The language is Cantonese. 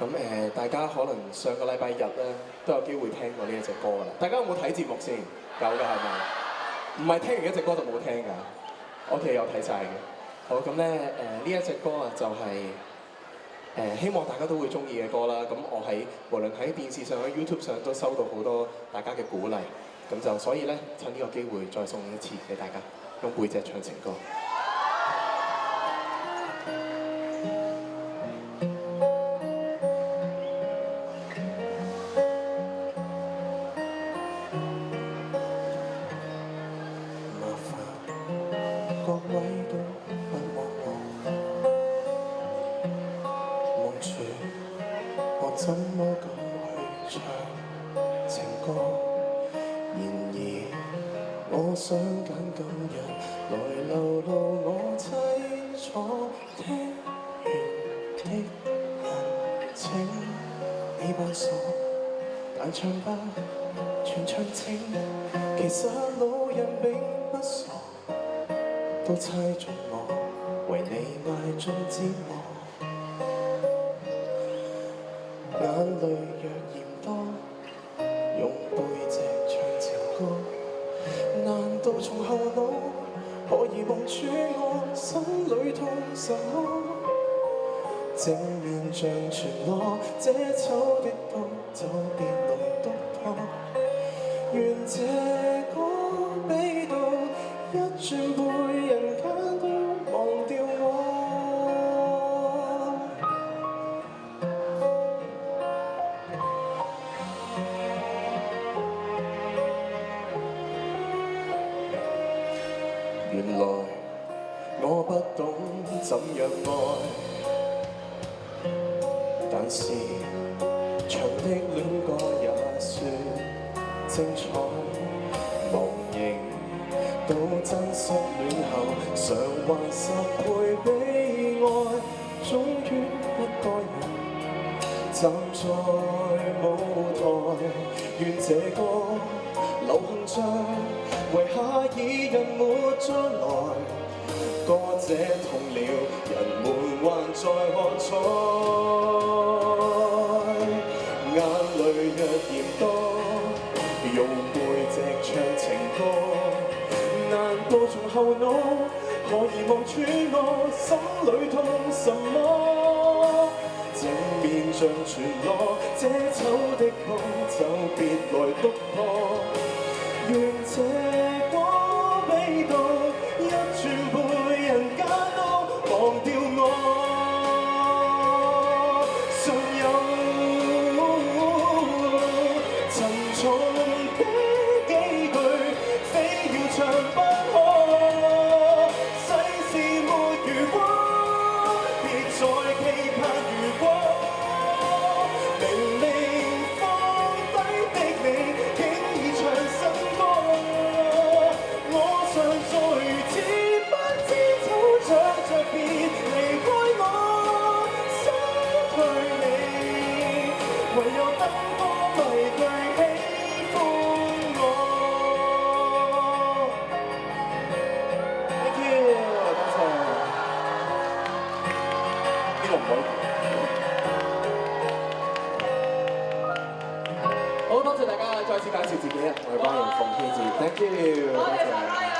咁大家可能上個禮拜日咧都有機會聽過呢一隻歌㗎啦。大家有冇睇節目先？有㗎係咪？唔係聽完一隻歌就冇聽㗎。OK， 有睇晒嘅。好咁咧呢一隻歌啊就係、希望大家都會中意嘅歌啦。咁我喺無論喺電視上喺 YouTube 上都收到好多大家嘅鼓勵。咁就所以咧趁呢個機會再送一次俾大家，用背脊唱情歌。各位都不忘我，望住我怎麼敢去唱情歌？然而我想揀今日來流露我凄楚，聽完的人請你幫手，但唱吧全唱清，其實老人並不傻。都猜中我，為你捱盡折磨。眼淚若嫌多，用背脊唱情歌。難道從後腦可以望穿我心裏痛什麼？正面像全裸，這醜的刀就別來督破。願這歌比到一轉背，人間都忘掉我。原來我不懂怎樣愛，但是長的戀歌也算精彩。忘形到真失戀後，償還10倍悲哀，終於一個人站在舞台。願這歌流行着，為下一人沒將來。歌者痛了，人們還在喝彩。眼淚若嫌多，用背脊唱情歌。難道從後腦可以望穿我心裏痛什麼？正面像全裸，這醜的歌就別來督破。願這歌比到一轉背，人間都忘掉我。尚有沉重的幾句，非要唱不可。世事沒如果，別再期盼如果。明明放低的你，竟已唱新歌。我常在如此不知走着着別離開我，失去你，唯有燈光為佢喜歡我。Thank you， 多謝。呢個唔可以。好多謝大家再次介紹自己啊！我係 Ryan 馮天志 ，Thank you，多謝。